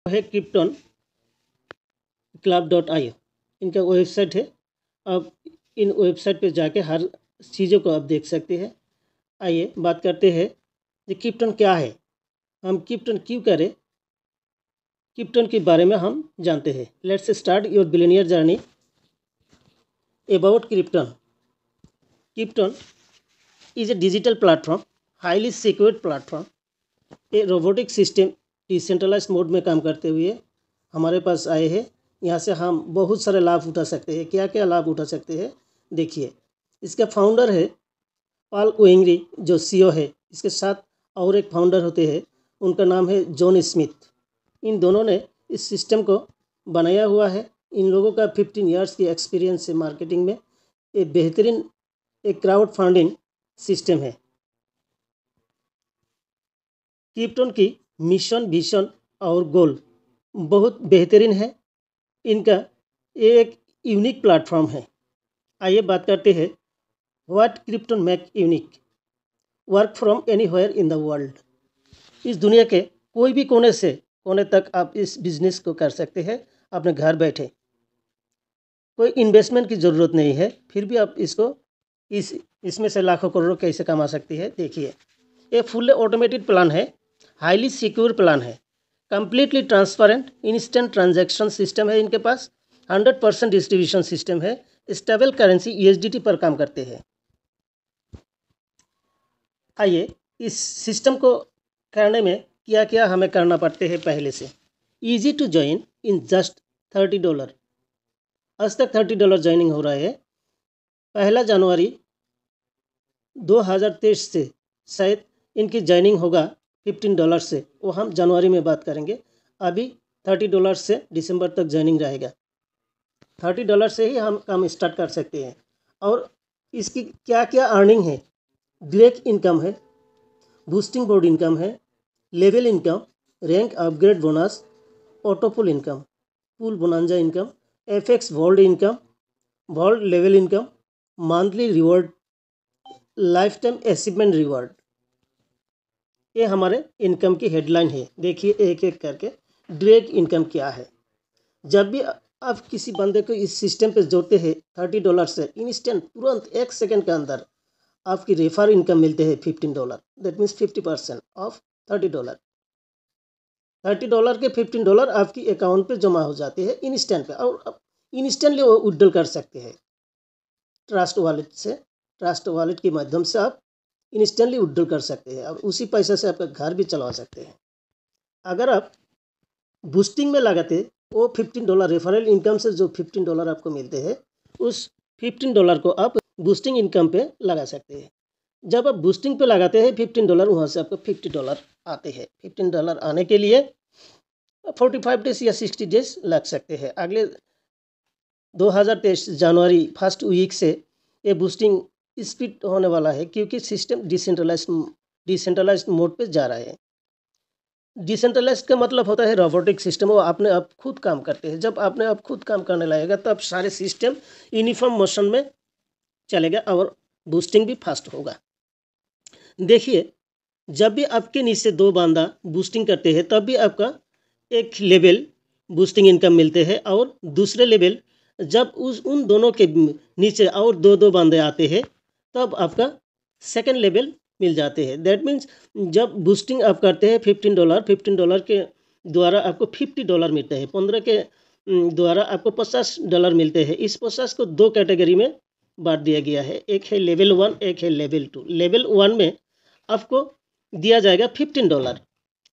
है krypton club.io, इनका website है। आप इन वेबसाइट पे जाके हर चीज़ों को आप देख सकते हैं। आइए बात करते हैं कि क्रिप्टन क्या है, हम क्रिप्टन क्यों करें, क्रिप्टन के बारे में हम जानते हैं। Let's start your billionaire journey. About Krypton. Krypton is a digital platform, highly secured platform, a robotic system decentralize mode में काम करते हुए हमारे पास आए हैं। यहाँ से हम बहुत सारे लाभ उठा सकते हैं। क्या क्या लाभ उठा सकते हैं देखिए। इसका फाउंडर है पॉल ओएंगरी जो सीईओ है। इसके साथ और एक फाउंडर होते हैं, उनका नाम है जॉन स्मिथ। इन दोनों ने इस सिस्टम को बनाया हुआ है। इन लोगों का 15 इयर्स की एक्सपीरियंस है मार्केटिंग में। ये बेहतरीन एक क्राउड फंडिंग सिस्टम है। क्रिप्टन की मिशन, विजन और गोल बहुत बेहतरीन है। इनका एक यूनिक प्लेटफॉर्म है। आइए बात करते हैं what krypton make unique. Work from anywhere in the world. इस दुनिया के कोई भी कोने से कोने तक आप इस बिजनेस को कर सकते हैं अपने घर बैठे। कोई इन्वेस्टमेंट की ज़रूरत नहीं है, फिर भी आप इसको इसमें से लाखों करोड़ों कैसे कमा सकती है देखिए। ये फुल्ली ऑटोमेटेड प्लान है, हाईली सिक्योर प्लान है, completely transparent, instant transaction system है इनके पास, 100% डिस्ट्रीब्यूशन सिस्टम है, स्टेबल करेंसी यूएसडीटी पर काम करते हैं। आइए इस सिस्टम को करने में क्या क्या हमें करना पड़ते हैं पहले से। Easy to join in just $30। आज तक $30 ज्वाइनिंग हो रहा है। 1 जनवरी 2023 से शायद इनकी ज्वाइनिंग होगा $15 से, वो हम जनवरी में बात करेंगे। अभी $30 से दिसंबर तक ज्वाइनिंग रहेगा। $30 से ही हम काम स्टार्ट कर सकते हैं। और इसकी क्या क्या अर्निंग है, डायरेक्ट इनकम है, बूस्टिंग बोर्ड इनकम है, level income, rank upgrade bonus, autopool income, pool bonanza income, FX world income, world level income, monthly reward, life time achievement reward. ये हमारे इनकम की हेडलाइन है। देखिए एक एक करके डायरेक्ट इनकम क्या है। जब भी आप किसी बंदे को इस सिस्टम पे जोड़ते हैं $30 से, इंस्टेंट तुरंत 1 सेकंड के अंदर आपकी रेफर इनकम मिलते हैं $15। That means 50% of $30। $30 के $15 आपकी अकाउंट पे जमा हो जाते हैं इंस्टेंट पे, और इंस्टेंटली वो विड्रॉल कर सकते हैं ट्रस्ट वॉलेट से। ट्रस्ट वॉलेट के माध्यम से आप इंस्टेंटली विड्रॉल कर सकते हैं और उसी पैसे से आपका घर भी चला सकते हैं। अगर आप बूस्टिंग में लगाते वो $15 रेफरल इनकम से जो $15 आपको मिलते हैं, उस $15 को आप बूस्टिंग इनकम पे लगा सकते हैं। जब आप बूस्टिंग पे लगाते हैं $15, वहाँ से आपको $50 आते हैं। $15 आने के लिए 45 डेज या 60 डेज लग सकते हैं। अगले 2023 जनवरी फर्स्ट वीक से ये बूस्टिंग स्पीड होने वाला है, क्योंकि सिस्टम डिसेंट्रलाइज्ड मोड पे जा रहा है। डिसेंट्रलाइज्ड का मतलब होता है रोबोटिक सिस्टम, वो अपने आप खुद काम करते हैं। जब आपने आप खुद काम करने लगेगा तब सारे सिस्टम यूनिफॉर्म मोशन में चलेगा और बूस्टिंग भी फास्ट होगा। देखिए जब भी आपके नीचे 2 बंदा बूस्टिंग करते हैं तब भी आपका एक लेवल बूस्टिंग इनकम मिलते हैं, और दूसरे लेवल जब उन दोनों के नीचे और 2 बंदे आते हैं तब आपका सेकंड लेवल मिल जाते हैं। दैट मीन्स जब बूस्टिंग आप करते हैं $15 के द्वारा आपको $50 मिलते हैं, 15 के द्वारा आपको $50 मिलते हैं। इस 50 को 2 कैटेगरी में बांट दिया गया है, एक है लेवल 1, एक है लेवल 2। लेवल 1 में आपको दिया जाएगा $15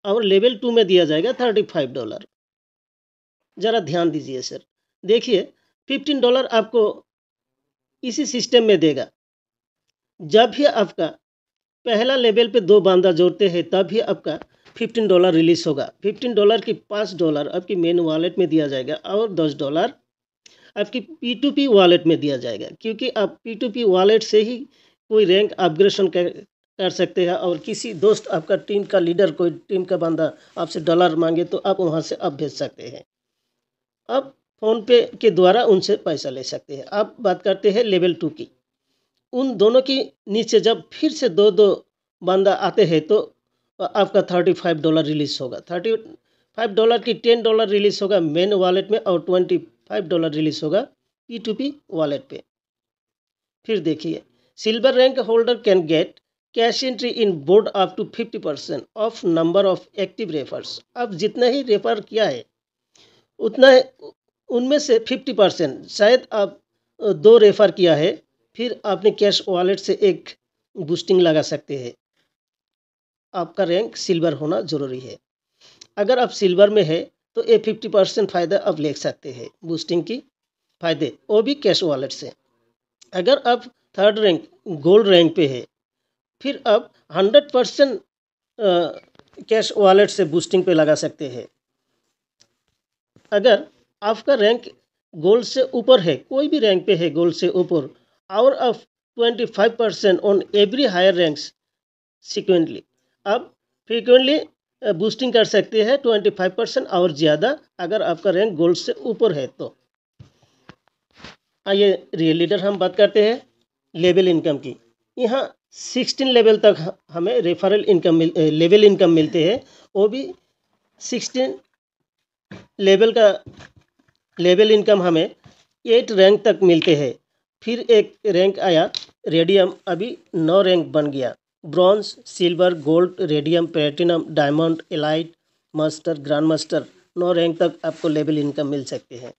और लेवल 2 में दिया जाएगा $35। ज़रा ध्यान दीजिए सर। देखिए $15 आपको इसी सिस्टम में देगा। जब भी आपका पहला लेवल पे 2 बंदा जोड़ते हैं तब भी आपका $15 रिलीज होगा। $15 की $5 आपकी मेन वॉलेट में दिया जाएगा और $10 आपकी P2P वॉलेट में दिया जाएगा, क्योंकि आप P2P वॉलेट से ही कोई रैंक अपग्रेडेशन कर सकते हैं। और किसी दोस्त आपका टीम का लीडर, कोई टीम का बंदा आपसे डॉलर मांगे तो आप वहाँ से आप भेज सकते हैं। अब फ़ोन पे के द्वारा उनसे पैसा ले सकते हैं। अब बात करते हैं लेवल 2 की। उन दोनों की नीचे जब फिर से 2 बंदा आते हैं तो आपका $35 रिलीज होगा। $5 की $10 रिलीज होगा मेन वॉलेट में और $25 रिलीज होगा P2P वॉलेट पे। फिर देखिए, silver rank holder can get cash entry in board up to 50% of number of active refers. अब जितना ही रेफर किया है उतना उनमें से 50%, शायद आप 2 रेफर किया है, फिर आपने कैश वॉलेट से एक बूस्टिंग लगा सकते हैं। आपका रैंक सिल्वर होना ज़रूरी है। अगर आप सिल्वर में है तो ये 50% फ़ायदा आप ले सकते हैं बूस्टिंग की फ़ायदे, वो भी कैश वॉलेट से। अगर आप 3rd रैंक गोल्ड रैंक पे है, फिर आप 100% कैश वॉलेट से बूस्टिंग पे लगा सकते हैं। अगर आपका रैंक गोल्ड से ऊपर है, कोई भी रैंक पे है गोल्ड से ऊपर, और of 25% on every higher ranks sequentially, आप फ्रीक्वेंटली बूस्टिंग कर सकते हैं 25% और ज़्यादा अगर आपका रैंक गोल्ड से ऊपर है तो। आइए रियल लीडर हम बात करते हैं लेवल इनकम की। यहाँ 16 लेवल तक हमें रेफरल इनकम लेवल इनकम मिलते हैं, वो भी 16 लेवल का लेवल इनकम हमें 8 रैंक तक मिलते हैं। फिर एक रैंक आया रेडियम, अभी 9 रैंक बन गया। Bronze, silver, gold, radium, platinum, diamond, elite, master, grand master, 9 rank तक आपको लेवल इनकम मिल सकते हैं।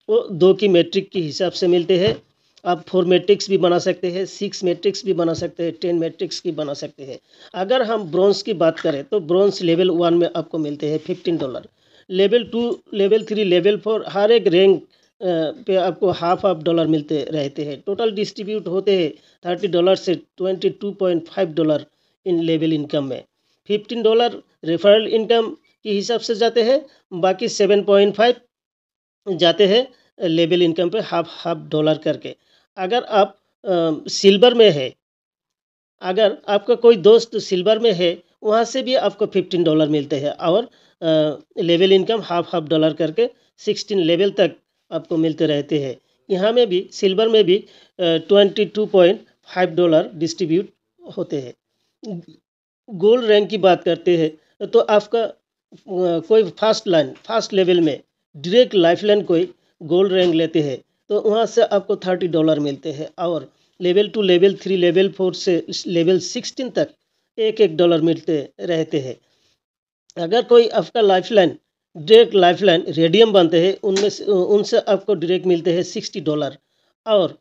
वो 2 की मैट्रिक के हिसाब से मिलते हैं। आप 4 मैट्रिक्स भी बना सकते हैं, 6 मैट्रिक्स भी बना सकते हैं, 10 मैट्रिक्स की बना सकते हैं। अगर हम ब्रॉन्ज की बात करें तो ब्रॉन्ज लेवल 1 में आपको मिलते हैं $15, लेवल 2, लेवल 3, लेवल 4 हर एक रैंक पे आपको हाफ डॉलर मिलते रहते हैं। टोटल डिस्ट्रीब्यूट होते हैं $30 से $22.5 इन लेवल इनकम में। $15 रेफरल इनकम के हिसाब से जाते हैं, बाकी 7.5 जाते हैं लेवल इनकम पे हाफ डॉलर करके। अगर आप सिल्वर में है, अगर आपका कोई दोस्त सिल्वर में है, वहाँ से भी आपको $15 मिलते हैं और लेवल इनकम हाफ डॉलर करके 16 लेवल तक आपको मिलते रहते हैं। यहाँ में भी सिल्वर में भी $22.5 डिस्ट्रीब्यूट होते हैं। गोल्ड रैंक की बात करते हैं तो आपका कोई फर्स्ट लेवल में डायरेक्ट लाइफलाइन कोई गोल्ड रैंक लेते हैं तो वहाँ से आपको $30 मिलते हैं और लेवल 2, लेवल 3, लेवल 4 से लेवल 16 तक $1 मिलते रहते हैं। अगर कोई आपका लाइफलाइन डायरेक्ट लाइफलाइन रेडियम बनते हैं, उनसे आपको डायरेक्ट मिलते हैं $60 और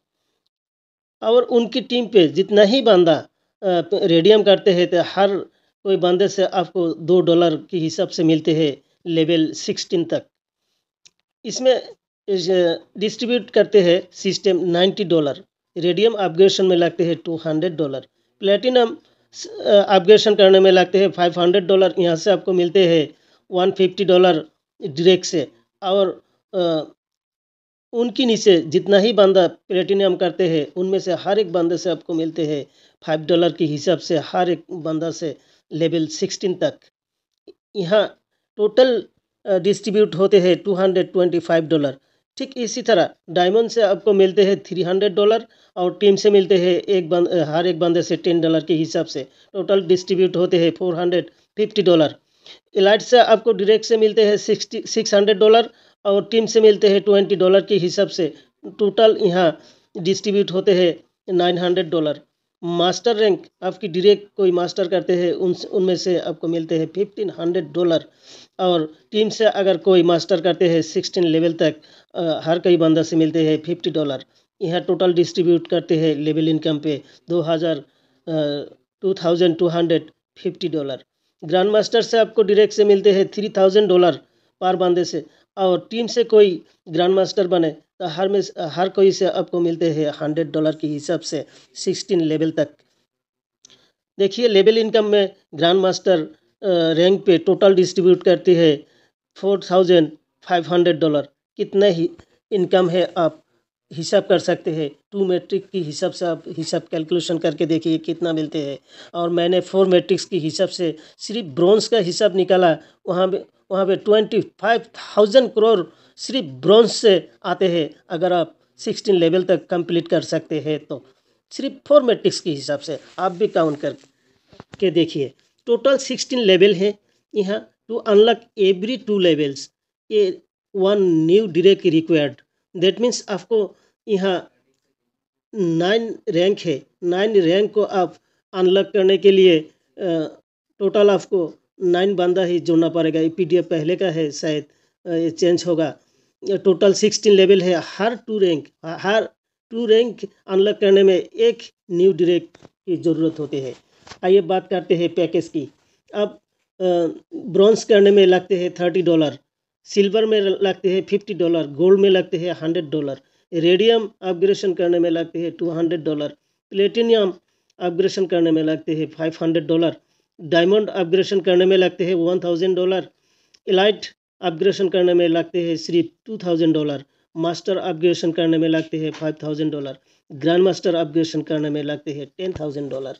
उनकी टीम पे जितना ही बंदा रेडियम करते हैं तो हर कोई बंदे से आपको $2 के हिसाब से मिलते हैं लेवल 16 तक। इसमें डिस्ट्रीब्यूट करते हैं सिस्टम $90, रेडियम अपग्रेडेशन में लगते हैं $200, प्लेटिनम अपग्रेडेशन करने में लगते हैं $500, यहाँ से आपको मिलते हैं $150 डायरेक्ट से, और उनकी नीचे जितना ही बंदा प्लेटिनम करते हैं उनमें से हर एक बंदे से आपको मिलते हैं $5 के हिसाब से हर एक बंदा से लेवल 16 तक। यहाँ टोटल डिस्ट्रीब्यूट होते हैं $225। ठीक इसी तरह डायमंड से आपको मिलते हैं $300 और टीम से मिलते हैं हर एक बंदे से $10 के हिसाब से, टोटल डिस्ट्रीब्यूट होते हैं $450। एलाइट से आपको डायरेक्ट से मिलते हैं $600 और टीम से मिलते हैं $20 के हिसाब से, टोटल यहाँ डिस्ट्रीब्यूट होते हैं $900। मास्टर रैंक आपकी डायरेक्ट कोई मास्टर करते हैं उनमें से आपको मिलते हैं $1500 और टीम से अगर कोई मास्टर करते हैं 16 लेवल तक हर कई बंदा से मिलते हैं $50। यहाँ टोटल डिस्ट्रीब्यूट करते हैं लेवल इनकम पे $2250। ग्रैंड मास्टर से आपको डायरेक्ट से मिलते हैं $3000 पर बंदे से, और टीम से कोई ग्रैंड मास्टर बने तो हर कोई से आपको मिलते हैं $100 के हिसाब से 16 लेवल तक। देखिए लेवल इनकम में ग्रैंड मास्टर रैंक पे टोटल डिस्ट्रीब्यूट करती है $4500। कितना ही इनकम है आप हिसाब कर सकते हैं। 2 मैट्रिक की हिसाब से आप हिसाब कैलकुलेशन करके देखिए कितना मिलते हैं। और मैंने 4 मैट्रिक्स की हिसाब से सिर्फ ब्रॉन्ज का हिसाब निकाला, वहाँ पे 25,000 करोड़ सिर्फ ब्रॉन्ज से आते हैं। अगर आप 16 लेवल तक कंप्लीट कर सकते हैं तो सिर्फ 4 मैट्रिक्स के हिसाब से आप भी काउंट करके देखिए। टोटल 16 लेवल है, यहाँ To unlock every 2 levels, one new direct required. That means आपको यहाँ 9 रैंक है, 9 रैंक को आप अनलॉक करने के लिए टोटल आपको 9 बंदा ही जोड़ना पड़ेगा। पीडीएफ पहले का है, शायद ये चेंज होगा। टोटल 16 लेवल है। हर 2 रैंक अनलॉक करने में एक न्यू डायरेक्ट की ज़रूरत होती है। आइए बात करते हैं पैकेज की। अब ब्रॉन्ज करने में लगते हैं $30, सिल्वर में लगते हैं $50, गोल्ड में लगते हैं $100, रेडियम अपग्रेडेशन करने में लगते हैं $200, प्लेटिनियम अपग्रेडेशन करने में लगते हैं $500, डायमंड अपग्रेडेशन करने में लगते हैं $1000, एलाइट अपग्रेडेशन करने में लगते हैं सिर्फ $2000, मास्टर अपग्रेडेशन करने में लगते हैं $5000, ग्रैंड मास्टर अपग्रेडेशन करने में लगते हैं $10000।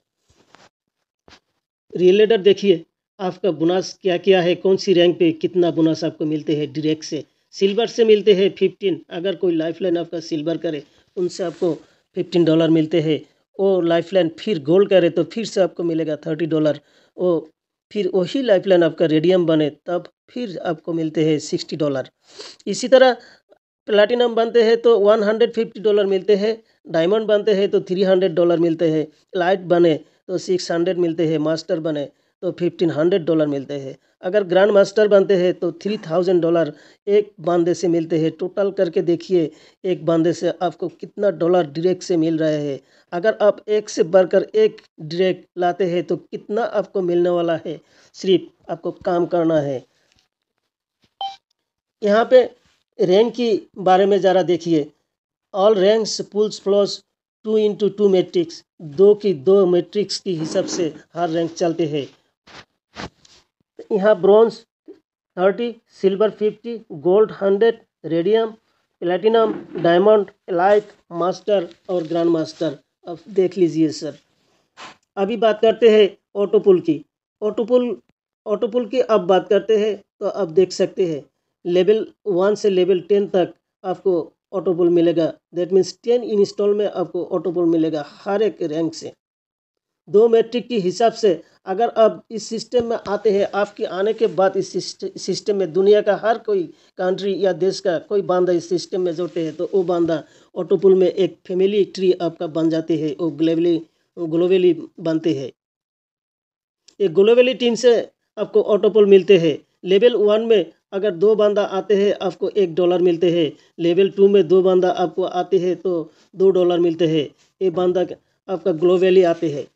रिलेटर देखिए आपका बोनस क्या क्या है, कौन सी रैंक पे कितना बोनस आपको मिलते हैं। डायरेक्ट से सिल्वर से मिलते हैं 15, अगर कोई लाइफलाइन आपका सिल्वर करे उनसे आपको $15 मिलते हैं। और लाइफलाइन फिर गोल्ड करे तो फिर से आपको मिलेगा $30। और फिर वही लाइफलाइन आपका रेडियम बने तब फिर आपको मिलते हैं $60। इसी तरह प्लैटिनम बनते हैं तो $150 मिलते हैं, डायमंड बनते हैं तो $300 मिलते हैं, लाइट बने तो 600 मिलते हैं, मास्टर बने तो $1500 मिलते हैं। अगर ग्रैंड मास्टर बनते हैं तो $3000 एक बंदे से मिलते हैं। टोटल करके देखिए एक बंदे से आपको कितना डॉलर डायरेक्ट से मिल रहे हैं। अगर आप एक से बढ़कर एक डायरेक्ट लाते हैं तो कितना आपको मिलने वाला है, सिर्फ आपको काम करना है। यहाँ पे रैंक की बारे में ज़रा देखिए। All ranks pools flows 2x2 matrix, 2 की 2 मैट्रिक्स की हिसाब से हर रैंक चलते हैं। यहाँ bronze 30, silver 50, gold 100, radium, platinum, diamond, elite, master और ग्रैंड मास्टर। अब देख लीजिए सर। अभी बात करते हैं ऑटोपुल की। ऑटोपुल की अब बात करते हैं तो अब देख सकते हैं लेवल 1 से लेवल 10 तक आपको ऑटोपुल मिलेगा। दैट मीन्स 10 इंस्टॉल में आपको ऑटोपुल मिलेगा हर एक रैंक से। 2 मैट्रिक के हिसाब से अगर आप इस सिस्टम में आते हैं, आपके आने के बाद इस सिस्टम में दुनिया का हर कोई कंट्री या देश का कोई बंदा इस सिस्टम में जोड़ते हैं तो वो बंदा ऑटोपुल में एक फैमिली ट्री आपका बन जाते हैं। वो ग्लोबली बनते हैं। एक ग्लोबली टीम से आपको ऑटोपुल मिलते हैं। लेवल 1 में अगर 2 बंदा आते हैं आपको $1 मिलते हैं। लेवल 2 में 2 बंदा आपको आते हैं तो $2 मिलते हैं। ये बंदा आपका ग्लोबली आते हैं।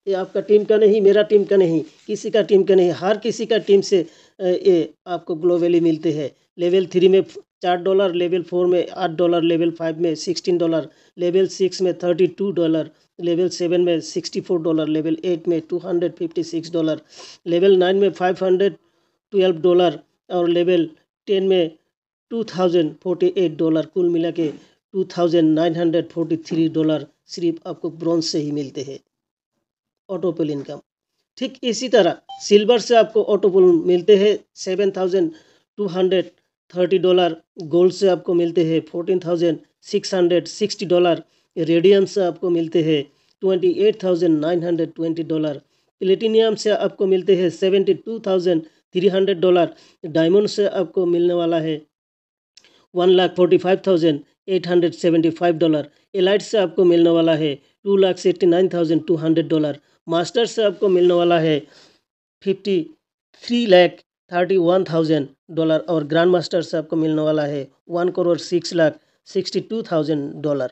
ये आपका टीम का नहीं, मेरा टीम का नहीं, किसी का टीम का नहीं, हर किसी का टीम से ये आपको ग्लोबली मिलते हैं। लेवल 3 में $4, लेवल 4 में $8, लेवल 5 में $16, लेवल 6 में $32, लेवल 7 में $64, लेवल 8 में $256, लेवल 9 में $512 और लेवल 10 में $2048। कुल मिला के $2943 सिर्फ आपको ब्रॉन्ज से ही मिलते हैं ऑटोपुल इनकम। ठीक इसी तरह सिल्वर से आपको ऑटोपुल मिलते हैं $7,230, गोल्ड से आपको मिलते हैं $14,660, रेडियम से आपको मिलते हैं $28,920, प्लेटिनियम से आपको मिलते हैं $72,300, डायमंड से आपको मिलने वाला है $1,45,875, एलाइट से आपको मिलने वाला है $2,89,200, मास्टर से आपको मिलने वाला है $53,31,000 और ग्रैंड मास्टर से आपको मिलने वाला है $1,06,62,000।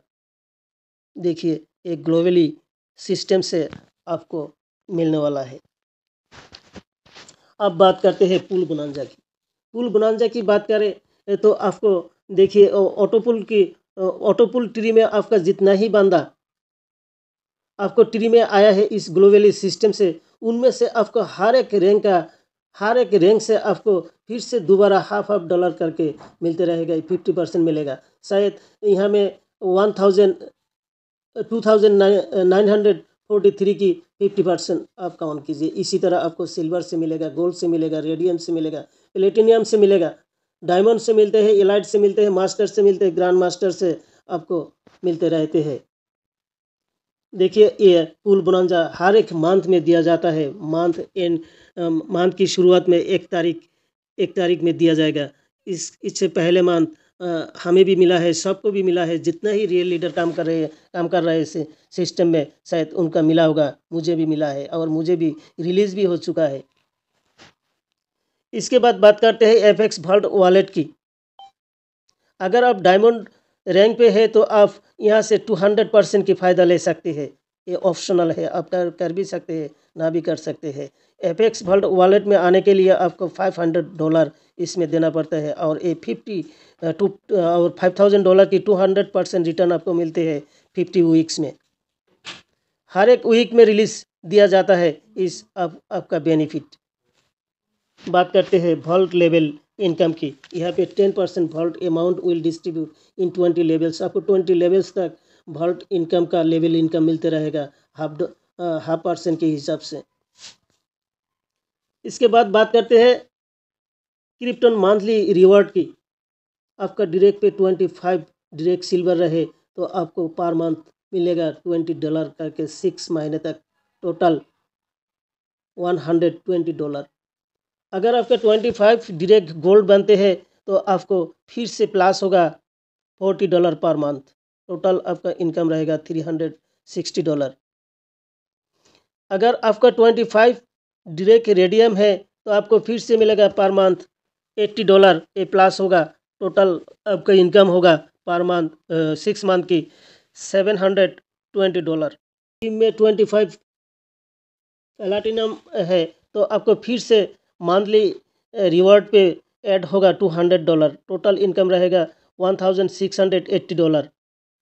देखिए एक ग्लोबली सिस्टम से आपको मिलने वाला है। अब बात करते हैं पूल बोनांजा की। पूल बोनांजा की बात करें तो आपको देखिए ऑटोपुल ट्री में आपका जितना ही बंदा आपको ट्री में आया है इस ग्लोबली सिस्टम से, उनमें से आपको हर एक रैंक से आपको फिर से दोबारा $50 करके मिलते रहेगा। 50% मिलेगा। शायद यहाँ में 2943 की 50% आप काउंट कीजिए। इसी तरह आपको सिल्वर से मिलेगा, गोल्ड से मिलेगा, रेडियम से मिलेगा, प्लेटिनियम से मिलेगा, डायमंड से मिलते हैं, एलाइट से मिलते हैं, मास्टर से मिलते हैं, ग्रैंड मास्टर से आपको मिलते रहते हैं। देखिए ये पुल बोनांजा हर एक मंथ में दिया जाता है। मंथ की शुरुआत में 1 तारीख में दिया जाएगा। इससे पहले मंथ हमें भी मिला है, सबको भी मिला है, जितना ही रियल लीडर काम कर रहे हैं सिस्टम में, शायद उनका मिला होगा। मुझे भी मिला है और मुझे भी रिलीज़ भी हो चुका है। इसके बाद बात करते हैं एफएक्स वॉल्ट वॉलेट की। अगर आप डायमंड रैंक पे है तो आप यहाँ से 200% की फ़ायदा ले सकते हैं। ये ऑप्शनल है, आप कर भी सकते हैं, ना भी कर सकते हैं। एफएक्स वॉल्ट वॉलेट में आने के लिए आपको $500 इसमें देना पड़ता है और ये और $5000 की 200% रिटर्न आपको मिलते हैं 50 वीक्स में। हर एक वीक में रिलीज दिया जाता है इस आपका बेनिफिट। बात करते हैं वॉल्ट लेवल इनकम की। यहाँ पे 10% vault amount will distribute in 20 levels. आपको 20 लेवल्स तक वॉल्ट इनकम का लेवल इनकम मिलते रहेगा हाफ % के हिसाब से। इसके बाद बात करते हैं क्रिप्टन मंथली रिवॉर्ड की। आपका डायरेक्ट पे 25 डायरेक्ट सिल्वर रहे तो आपको पर मंथ मिलेगा $20 करके 6 महीने तक, टोटल $120। अगर आपका 25 डायरेक्ट गोल्ड बनते हैं तो आपको फिर से प्लस होगा $40 पर मंथ, टोटल आपका इनकम रहेगा $360। अगर आपका 25 डायरेक्ट रेडियम है तो आपको फिर से मिलेगा पर मंथ $80, ये प्लस होगा, टोटल आपका इनकम होगा पर मंथ 6 मंथ की $720। टीम में 25 प्लैटिनम है तो आपको फिर से मंथली रिवॉर्ड पे ऐड होगा $200, टोटल इनकम रहेगा $1680।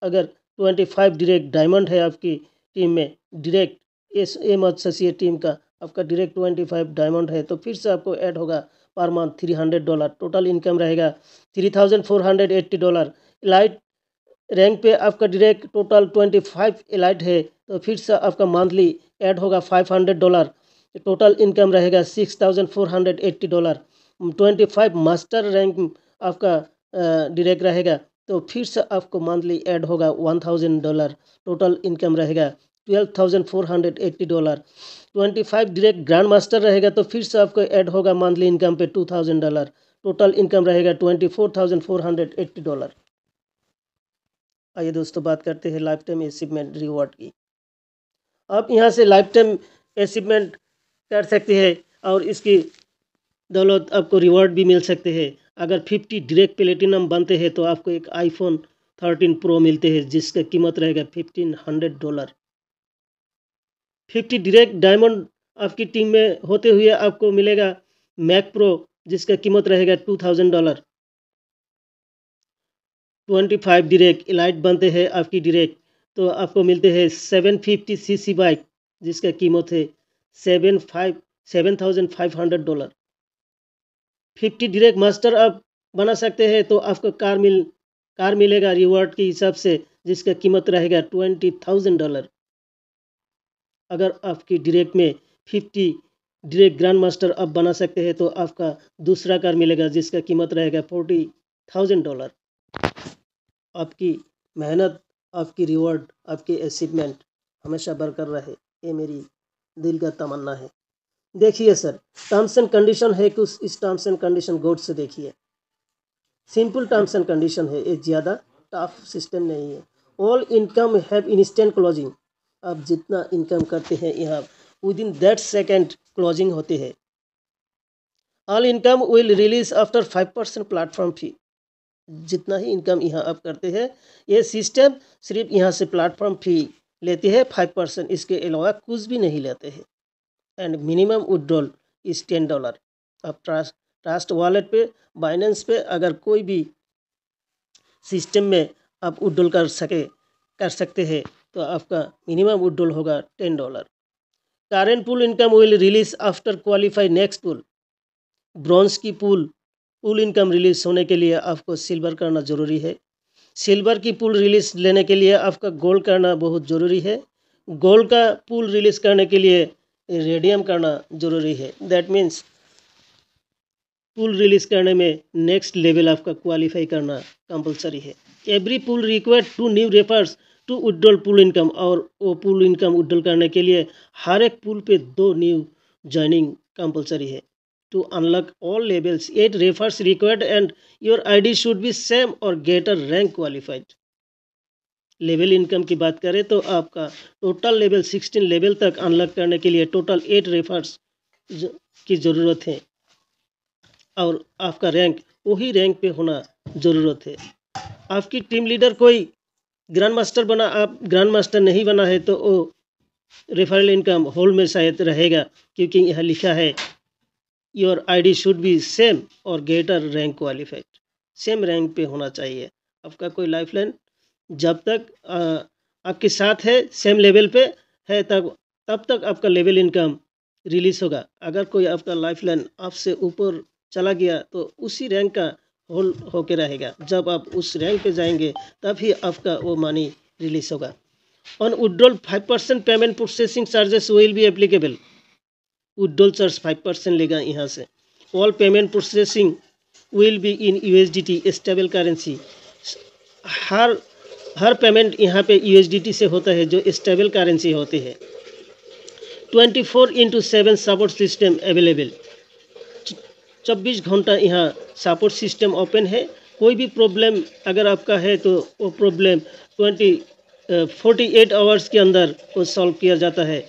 अगर 25 डायरेक्ट डायमंड है आपकी टीम में, डायरेक्ट एम एसोसिएट टीम का आपका डायरेक्ट 25 डायमंड है तो फिर से आपको ऐड होगा पर मंथ $300, टोटल इनकम रहेगा $3480। इलाइट रैंक पे आपका डायरेक्ट टोटल 25 इलाइट है तो फिर से आपका मंथली ऐड होगा $500, टोटल इनकम रहेगा $6480। 25 मास्टर रैंक आपका डायरेक्ट रहेगा तो फिर से आपको मंथली ऐड होगा $1000, टोटल इनकम रहेगा $12,480। 25 डायरेक्ट ग्रैंड मास्टर रहेगा तो फिर से आपको ऐड होगा मंथली इनकम पे $2000, टोटल इनकम रहेगा $24,480। आइए दोस्तों बात करते हैं लाइफ टाइम अचीवमेंट रिवॉर्ड की। आप यहाँ से लाइफ टाइम अचीवमेंट कर सकते हैं और इसकी दौलत आपको रिवॉर्ड भी मिल सकते हैं। अगर 50 डायरेक्ट प्लेटिनम बनते हैं तो आपको एक iPhone 13 Pro मिलते हैं जिसका कीमत रहेगा $1500। 50 डायरेक्ट डायमंड आपकी टीम में होते हुए आपको मिलेगा मैक प्रो जिसका कीमत रहेगा $2000। 25 डायरेक्ट इलाइट बनते हैं आपकी डायरेक्ट तो आपको मिलते हैं 750cc बाइक जिसका कीमत है $7500। 50 डायरेक्ट मास्टर आप बना सकते हैं तो आपको कार मिलेगा रिवॉर्ड के हिसाब से जिसका कीमत रहेगा $20,000। अगर आपकी डायरेक्ट में 50 डायरेक्ट ग्रैंड मास्टर आप बना सकते हैं तो आपका दूसरा कार मिलेगा जिसका कीमत रहेगा $40,000। आपकी मेहनत, आपकी रिवॉर्ड, आपकी अचीवमेंट हमेशा बरकरार रहे, ये मेरी दिल का तमन्ना है। देखिए सर, टर्म्स एंड कंडीशन है, कुछ इस टर्म्स एंड कंडीशन गौर से देखिए। सिंपल टर्म्स एंड कंडीशन है, ये ज़्यादा टफ सिस्टम नहीं है। All income have instant closing. आप जितना इनकम करते हैं यहाँ with in that second closing होते हैं। All income will release after 5% platform fee. जितना ही इनकम यहाँ आप करते हैं ये सिस्टम सिर्फ यहाँ से प्लेटफॉर्म फी लेते हैं 5%, इसके अलावा कुछ भी नहीं लेते हैं। And minimum withdrawal is $10। आप ट्रस्ट वॉलेट पे, बाइनेंस पे अगर कोई भी सिस्टम में आप विड्रॉल कर सकते हैं तो आपका मिनिमम विड्रॉल होगा $10। Current pool income will release after qualify next pool. Bronze की पूल इनकम रिलीज होने के लिए आपको सिल्वर करना ज़रूरी है। सिल्वर की पूल रिलीज लेने के लिए आपका गोल्ड करना बहुत ज़रूरी है। गोल्ड का पूल रिलीज करने के लिए रेडियम करना ज़रूरी है। दैट मीन्स पूल रिलीज करने में नेक्स्ट लेवल आपका क्वालिफाई करना कंपलसरी है। Every pool required 2 new refers to withdrawal pool income, और वो पूल इनकम विड्रॉल करने के लिए हर एक पूल पे 2 न्यू ज्वाइनिंग कंपलसरी है। To unlock all levels 8 refers required and your ID should be same और greater rank qualified. Level income की बात करें तो आपका टोटल लेवल 16 लेवल तक अनलॉक करने के लिए टोटल 8 रेफर्स की ज़रूरत है, और आपका रैंक वही रैंक पे होना ज़रूरत है। आपकी टीम लीडर कोई ग्रैंड मास्टर बना, आप ग्रैंड मास्टर नहीं बना है तो वो रेफरल इनकम होल्ड में शायद रहेगा, क्योंकि यहाँ लिखा है your ID should be same और greater rank qualified. Same rank पे होना चाहिए आपका कोई लाइफलाइन, जब तक आपके साथ है, सेम लेवल पे है, तब तक आपका लेवल इनकम रिलीज होगा। अगर कोई आपका लाइफलाइन आपसे ऊपर चला गया तो उसी रैंक का होल्ड होके रहेगा। जब आप उस रैंक पे जाएंगे तब ही आपका वो मनी रिलीज होगा। On withdrawal 5% payment processing charges will be applicable. Withdrawal charge 5% लेगा यहाँ से। All payment processing will be in USDT stable currency. Her payment यहाँ पे USDT से होता है, जो स्टेबल करेंसी होती है। 24/7 सपोर्ट सिस्टम अवेलेबल। 24 घंटा यहाँ सपोर्ट सिस्टम ओपन है। कोई भी प्रॉब्लम अगर आपका है तो वो प्रॉब्लम 48 आवर्स के अंदर वो सॉल्व किया जाता है।